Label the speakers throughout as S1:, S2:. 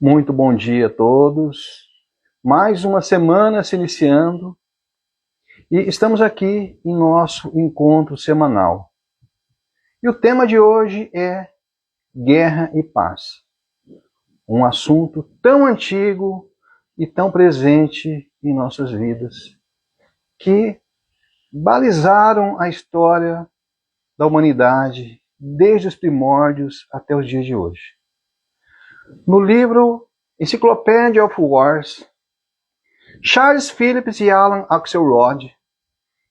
S1: Muito bom dia a todos. Mais uma semana se iniciando e estamos aqui em nosso encontro semanal. E o tema de hoje é Guerra e Paz. Um assunto tão antigo e tão presente em nossas vidas, que balizaram a história da humanidade desde os primórdios até os dias de hoje. No livro Encyclopedia of Wars, Charles Phillips e Alan Axelrod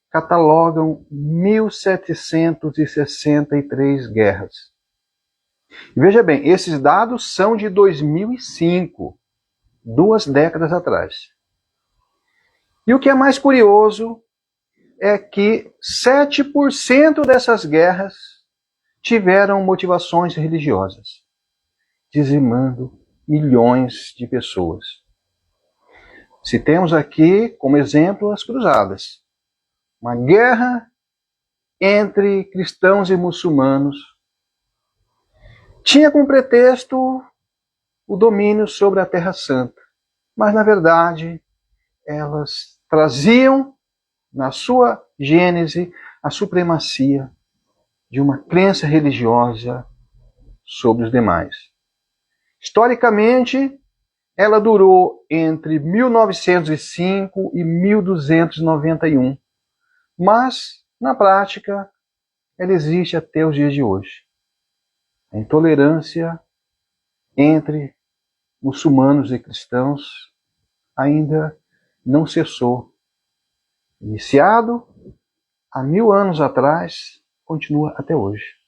S1: catalogam 1763 guerras. E veja bem, esses dados são de 2005, 2 décadas atrás. E o que é mais curioso é que 7% dessas guerras tiveram motivações religiosas, dizimando milhões de pessoas. Citemos aqui como exemplo as cruzadas. Uma guerra entre cristãos e muçulmanos tinha como pretexto o domínio sobre a Terra Santa, mas na verdade elas traziam na sua gênese a supremacia de uma crença religiosa sobre os demais. Historicamente, ela durou entre 1905 e 1291, mas, na prática, ela existe até os dias de hoje. A intolerância entre muçulmanos e cristãos ainda não cessou. Iniciado há 1000 anos atrás, continua até hoje.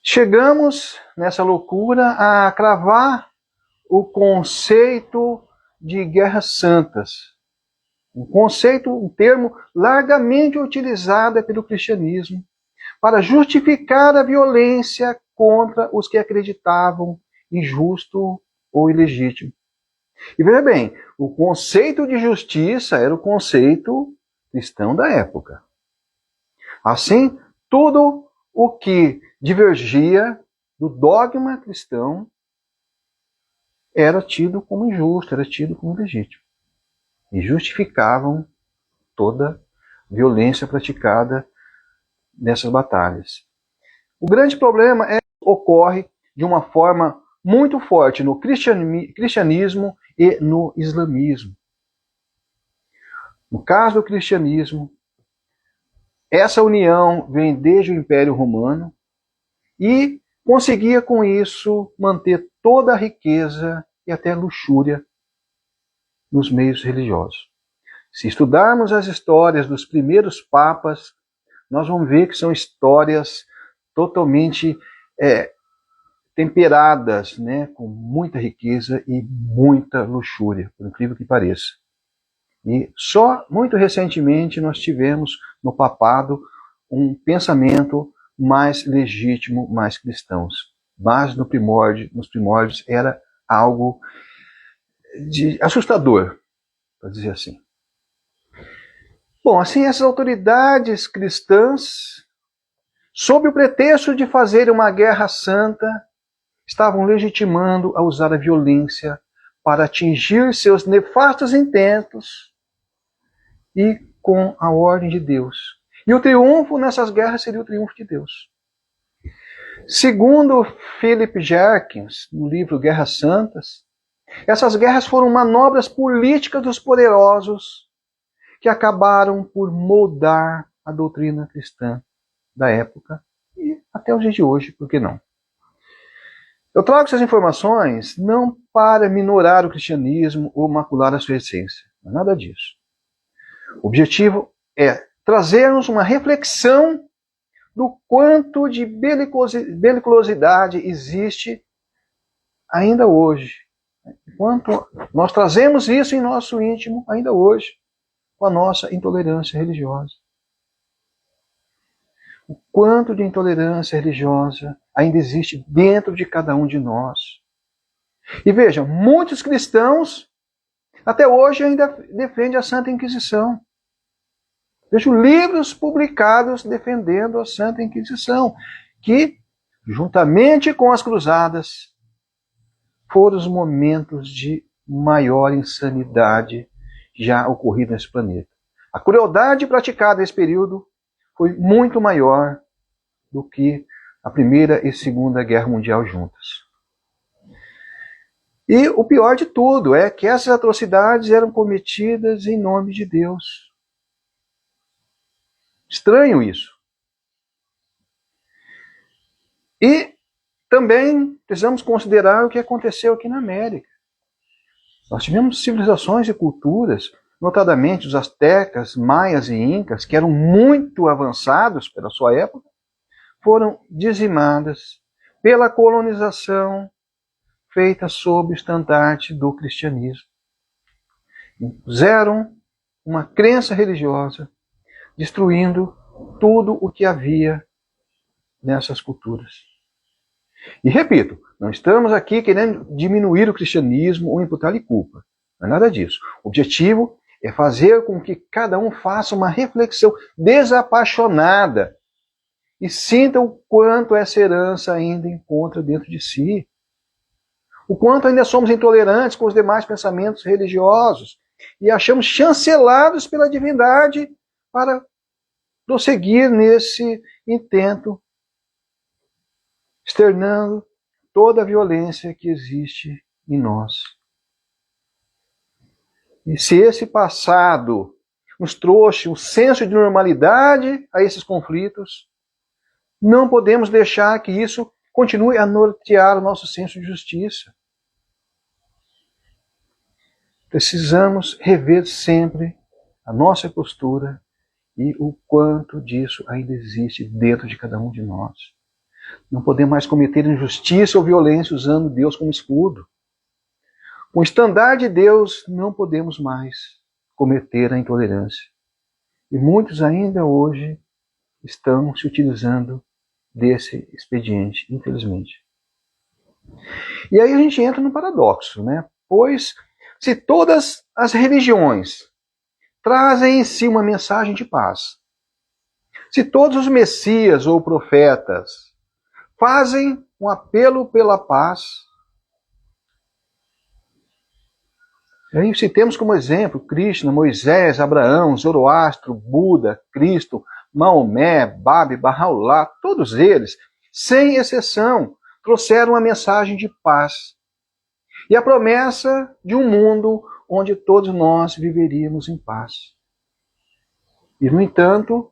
S1: Chegamos, nessa loucura, a cravar o conceito de guerras santas. Um conceito, um termo largamente utilizado pelo cristianismo para justificar a violência contra os que acreditavam injusto ou ilegítimo. E veja bem, o conceito de justiça era o conceito cristão da época. Assim, tudo o que divergia do dogma cristão era tido como injusto, era tido como ilegítimo. E justificavam toda violência praticada nessas batalhas. O grande problema ocorre de uma forma muito forte no cristianismo e no islamismo. No caso do cristianismo, essa união vem desde o Império Romano e conseguia com isso manter toda a riqueza e até a luxúria nos meios religiosos. Se estudarmos as histórias dos primeiros papas, nós vamos ver que são histórias totalmente temperadas, né, com muita riqueza e muita luxúria, por incrível que pareça. E só muito recentemente nós tivemos no papado um pensamento mais legítimo, mais cristãos. Mas nos primórdios era algo de assustador, para dizer assim. Bom, assim, essas autoridades cristãs, sob o pretexto de fazer uma guerra santa, estavam legitimando a usar a violência para atingir seus nefastos intentos e com a ordem de Deus. E o triunfo nessas guerras seria o triunfo de Deus. Segundo Philip Jerkins, no livro Guerras Santas, essas guerras foram manobras políticas dos poderosos que acabaram por moldar a doutrina cristã da época e até os dias de hoje, por que não? Eu trago essas informações não para minorar o cristianismo ou macular a sua essência, não é nada disso. O objetivo é trazermos uma reflexão do quanto de belicosidade existe ainda hoje. Quanto nós trazemos isso em nosso íntimo ainda hoje, com a nossa intolerância religiosa. O quanto de intolerância religiosa ainda existe dentro de cada um de nós. E vejam, muitos cristãos até hoje ainda defendem a Santa Inquisição. Vejo livros publicados defendendo a Santa Inquisição, que, juntamente com as cruzadas, foram os momentos de maior insanidade já ocorrido nesse planeta. A crueldade praticada nesse período foi muito maior do que a Primeira e Segunda Guerra Mundial juntas. E o pior de tudo é que essas atrocidades eram cometidas em nome de Deus. Estranho isso. E também precisamos considerar o que aconteceu aqui na América. Nós tivemos civilizações e culturas, notadamente os astecas, maias e incas, que eram muito avançados pela sua época, foram dizimadas pela colonização feita sob o estandarte do cristianismo. Impuseram uma crença religiosa, destruindo tudo o que havia nessas culturas. E repito, não estamos aqui querendo diminuir o cristianismo ou imputar-lhe culpa. Não é nada disso. O objetivo é fazer com que cada um faça uma reflexão desapaixonada e sinta o quanto essa herança ainda encontra dentro de si. O quanto ainda somos intolerantes com os demais pensamentos religiosos e achamos chancelados pela divindade para prosseguir nesse intento, externando toda a violência que existe em nós. E se esse passado nos trouxe um senso de normalidade a esses conflitos, não podemos deixar que isso continue a nortear o nosso senso de justiça. Precisamos rever sempre a nossa postura e o quanto disso ainda existe dentro de cada um de nós. Não podemos mais cometer injustiça ou violência usando Deus como escudo. Com o estandarte de Deus, não podemos mais cometer a intolerância. E muitos ainda hoje estão se utilizando desse expediente, infelizmente. E aí a gente entra no paradoxo, né? Pois, se todas as religiões trazem em si uma mensagem de paz, se todos os messias ou profetas fazem um apelo pela paz, e aí citemos como exemplo Krishna, Moisés, Abraão, Zoroastro, Buda, Cristo, Maomé, Babi, Bahá'u'lláh, todos eles, sem exceção, trouxeram uma mensagem de paz e a promessa de um mundo onde todos nós viveríamos em paz. E, no entanto,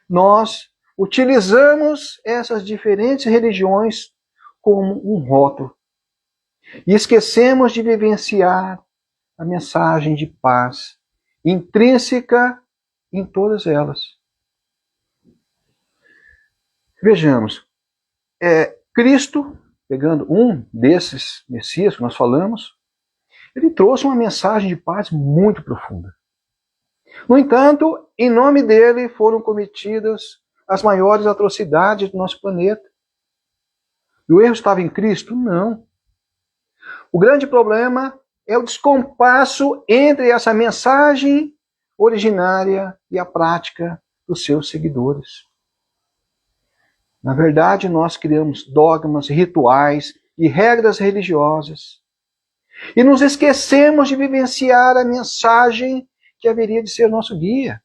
S1: nós utilizamos essas diferentes religiões como um rótulo e esquecemos de vivenciar a mensagem de paz intrínseca em todas elas. Vejamos, Cristo, pegando um desses Messias que nós falamos, ele trouxe uma mensagem de paz muito profunda. No entanto, em nome dele foram cometidas as maiores atrocidades do nosso planeta. E o erro estava em Cristo? Não. O grande problema é o descompasso entre essa mensagem originária e a prática dos seus seguidores. Na verdade, nós criamos dogmas, rituais e regras religiosas e nos esquecemos de vivenciar a mensagem que haveria de ser nosso guia.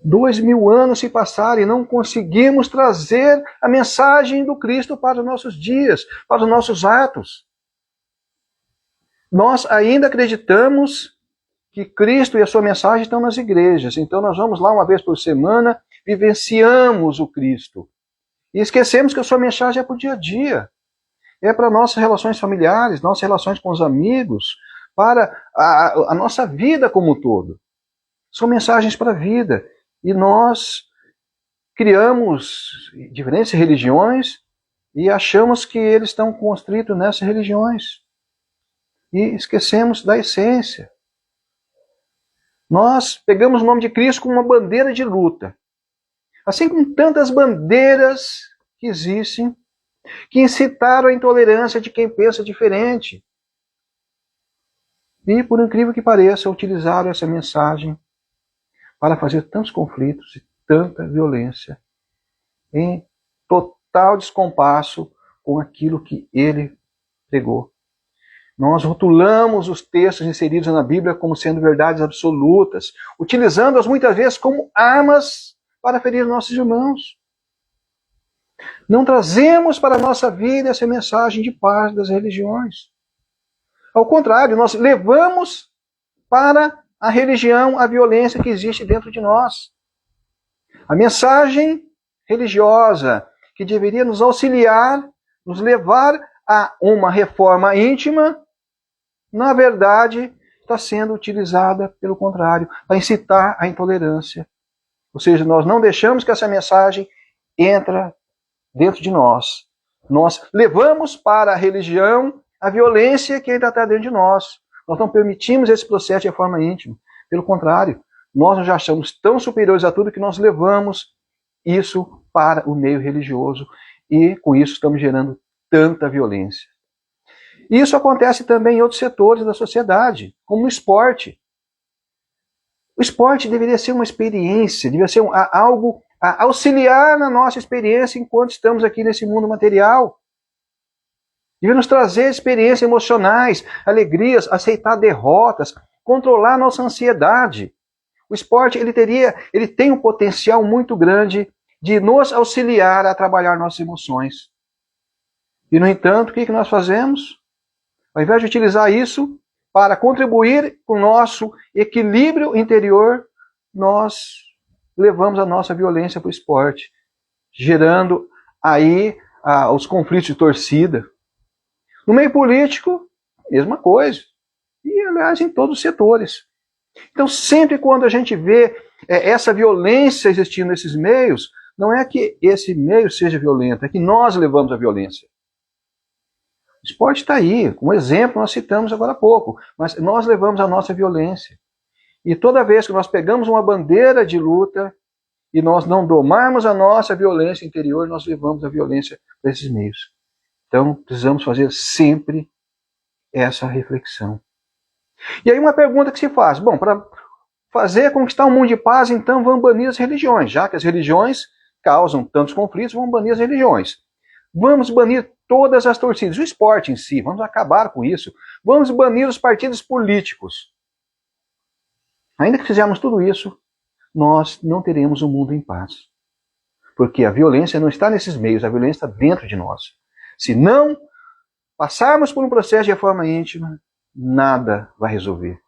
S1: 2000 anos se passaram e não conseguimos trazer a mensagem do Cristo para os nossos dias, para os nossos atos. Nós ainda acreditamos que Cristo e a sua mensagem estão nas igrejas. Então nós vamos lá uma vez por semana, vivenciamos o Cristo. E esquecemos que a sua mensagem é para o dia a dia. É para nossas relações familiares, nossas relações com os amigos, para a nossa vida como um todo. São mensagens para a vida. E nós criamos diferentes religiões e achamos que eles estão constritos nessas religiões. E esquecemos da essência. Nós pegamos o nome de Cristo como uma bandeira de luta. Assim como tantas bandeiras que existem, que incitaram a intolerância de quem pensa diferente. E, por incrível que pareça, utilizaram essa mensagem para fazer tantos conflitos e tanta violência, em total descompasso com aquilo que ele pregou. Nós rotulamos os textos inseridos na Bíblia como sendo verdades absolutas, utilizando-as muitas vezes como armas para ferir nossos irmãos. Não trazemos para a nossa vida essa mensagem de paz das religiões. Ao contrário, nós levamos para a religião a violência que existe dentro de nós. A mensagem religiosa que deveria nos auxiliar, nos levar a uma reforma íntima, na verdade, está sendo utilizada pelo contrário, para incitar a intolerância. Ou seja, nós não deixamos que essa mensagem entre dentro de nós. Nós levamos para a religião a violência que ainda está dentro de nós. Nós não permitimos esse processo de reforma íntima. Pelo contrário, nós já achamos tão superiores a tudo que nós levamos isso para o meio religioso e com isso estamos gerando tanta violência. Isso acontece também em outros setores da sociedade, como no esporte. O esporte deveria ser uma experiência, deveria ser algo a auxiliar na nossa experiência enquanto estamos aqui nesse mundo material. Deveria nos trazer experiências emocionais, alegrias, aceitar derrotas, controlar nossa ansiedade. O esporte ele tem um potencial muito grande de nos auxiliar a trabalhar nossas emoções. E, no entanto, o que nós fazemos? Ao invés de utilizar isso para contribuir com o nosso equilíbrio interior, nós levamos a nossa violência para o esporte, gerando aí os conflitos de torcida. No meio político, mesma coisa. E, aliás, em todos os setores. Então, sempre quando a gente vê essa violência existindo nesses meios, não é que esse meio seja violento, é que nós levamos a violência. O esporte está aí, como exemplo nós citamos agora há pouco, mas nós levamos a nossa violência. E toda vez que nós pegamos uma bandeira de luta e nós não domarmos a nossa violência interior, nós levamos a violência para esses meios. Então, precisamos fazer sempre essa reflexão. E aí uma pergunta que se faz, bom, para conquistar um mundo de paz, então vamos banir as religiões, já que as religiões causam tantos conflitos, vamos banir as religiões. Vamos banir todas as torcidas, o esporte em si, vamos acabar com isso. Vamos banir os partidos políticos. Ainda que fizermos tudo isso, nós não teremos um mundo em paz. Porque a violência não está nesses meios, a violência está dentro de nós. Se não passarmos por um processo de reforma íntima, nada vai resolver.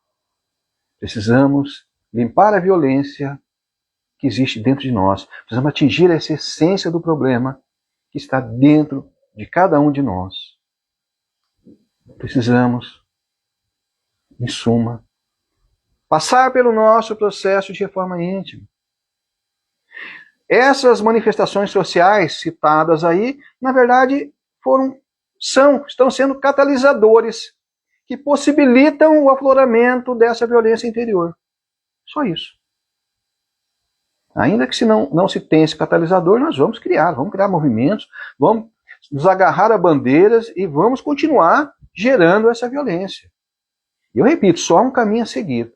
S1: Precisamos limpar a violência que existe dentro de nós. Precisamos atingir essa essência do problema que está dentro de cada um de nós. Precisamos, em suma, passar pelo nosso processo de reforma íntima. Essas manifestações sociais citadas aí, na verdade, estão sendo catalisadores que possibilitam o afloramento dessa violência interior. Só isso. Ainda que se não se tenha esse catalisador, nós vamos criar movimentos, vamos nos agarrar a bandeiras e vamos continuar gerando essa violência. E eu repito, só há um caminho a seguir.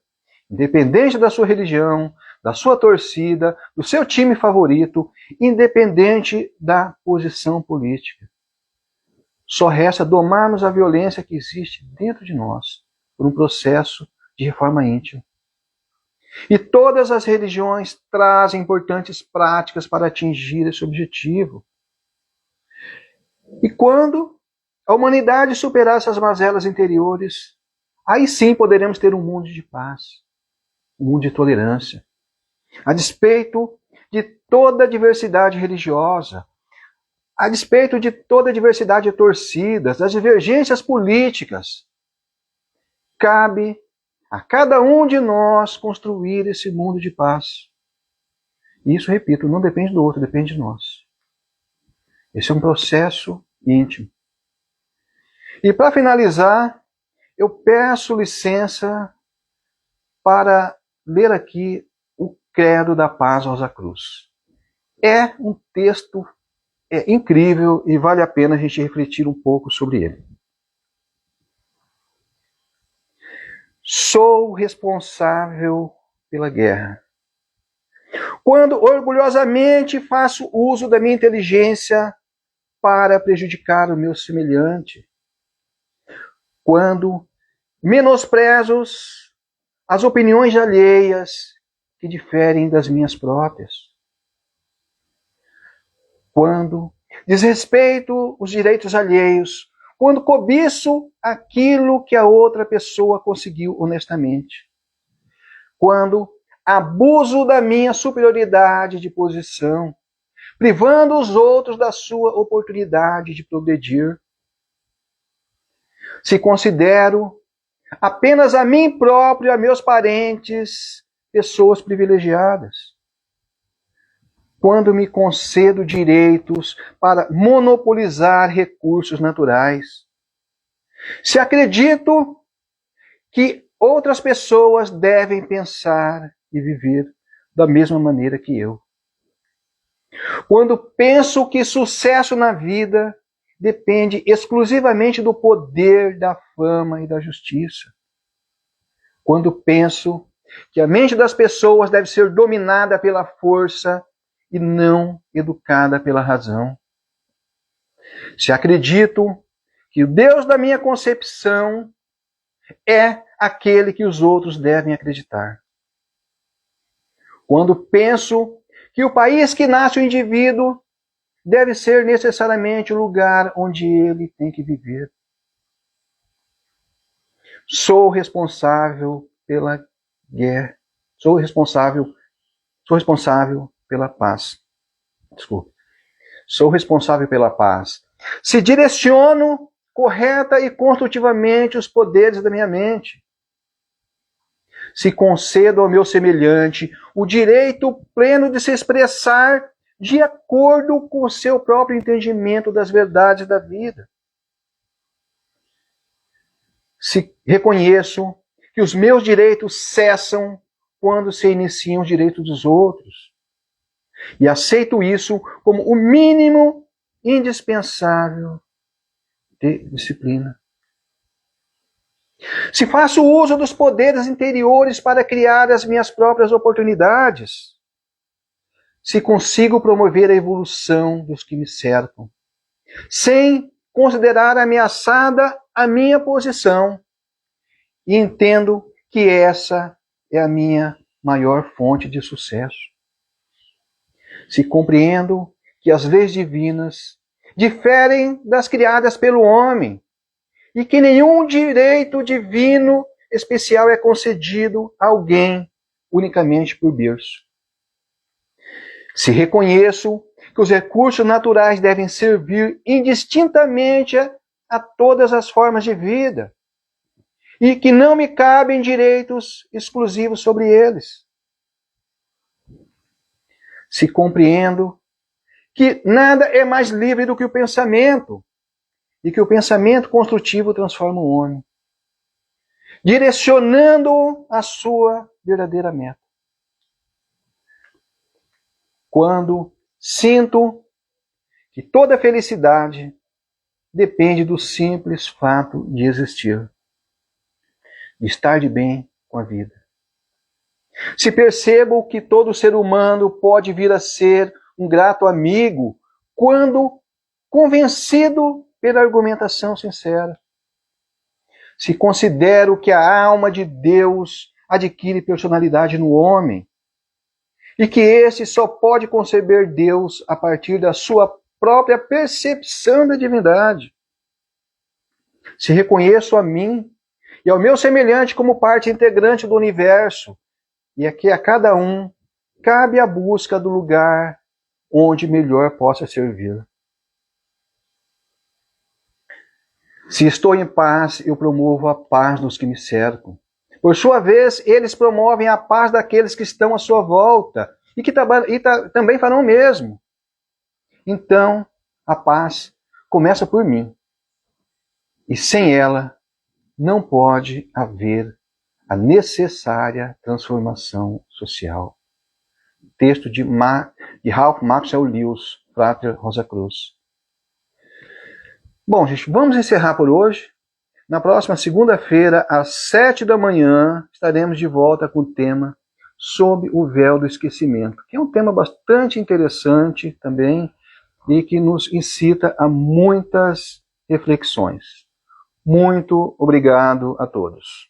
S1: Independente da sua religião, da sua torcida, do seu time favorito, independente da posição política. Só resta domarmos a violência que existe dentro de nós, por um processo de reforma íntima. E todas as religiões trazem importantes práticas para atingir esse objetivo. E quando a humanidade superar essas mazelas interiores, aí sim poderemos ter um mundo de paz, um mundo de tolerância. A despeito de toda a diversidade religiosa, a despeito de toda a diversidade de torcidas, das divergências políticas, cabe a cada um de nós construir esse mundo de paz. E isso, repito, não depende do outro, depende de nós. Esse é um processo íntimo. E para finalizar, eu peço licença para ler aqui o Credo da Paz Rosa Cruz. É um texto incrível e vale a pena a gente refletir um pouco sobre ele. Sou responsável pela guerra. Quando orgulhosamente faço uso da minha inteligência para prejudicar o meu semelhante. Quando menosprezo as opiniões alheias que diferem das minhas próprias. Quando desrespeito os direitos alheios, quando cobiço aquilo que a outra pessoa conseguiu honestamente. Quando abuso da minha superioridade de posição, privando os outros da sua oportunidade de progredir. Se considero apenas a mim próprio e a meus parentes pessoas privilegiadas. Quando me concedo direitos para monopolizar recursos naturais. Se acredito que outras pessoas devem pensar e viver da mesma maneira que eu. Quando penso que sucesso na vida depende exclusivamente do poder, da fama e da justiça. Quando penso que a mente das pessoas deve ser dominada pela força e não educada pela razão. Se acredito que o Deus da minha concepção é aquele que os outros devem acreditar. Quando penso que o país que nasce o indivíduo deve ser necessariamente o lugar onde ele tem que viver. Sou responsável pela guerra. Sou responsável pela paz. Desculpe. Sou responsável pela paz. Se direciono correta e construtivamente os poderes da minha mente. Se concedo ao meu semelhante o direito pleno de se expressar de acordo com o seu próprio entendimento das verdades da vida. Se reconheço que os meus direitos cessam quando se iniciam os direitos dos outros. E aceito isso como o mínimo indispensável de disciplina. Se faço uso dos poderes interiores para criar as minhas próprias oportunidades. Se consigo promover a evolução dos que me cercam, sem considerar ameaçada a minha posição, e entendo que essa é a minha maior fonte de sucesso. Se compreendo que as leis divinas diferem das criadas pelo homem, e que nenhum direito divino especial é concedido a alguém unicamente por berço. Se reconheço que os recursos naturais devem servir indistintamente a todas as formas de vida e que não me cabem direitos exclusivos sobre eles. Se compreendo que nada é mais livre do que o pensamento e que o pensamento construtivo transforma o homem, direcionando-o à sua verdadeira meta. Quando sinto que toda felicidade depende do simples fato de existir, de estar de bem com a vida. Se percebo que todo ser humano pode vir a ser um grato amigo quando convencido pela argumentação sincera. Se considero que a alma de Deus adquire personalidade no homem, e que esse só pode conceber Deus a partir da sua própria percepção da divindade. Se reconheço a mim e ao meu semelhante como parte integrante do universo, e é que a cada um cabe a busca do lugar onde melhor possa servir. Se estou em paz, eu promovo a paz dos que me cercam. Por sua vez, eles promovem a paz daqueles que estão à sua volta e que também farão o mesmo. Então, a paz começa por mim. E sem ela, não pode haver a necessária transformação social. Texto de Ralph Maxwell Lewis, Frater Rosa Cruz. Bom, gente, vamos encerrar por hoje. Na próxima segunda-feira, às 7 da manhã, estaremos de volta com o tema Sob o Véu do Esquecimento, que é um tema bastante interessante também, e que nos incita a muitas reflexões. Muito obrigado a todos.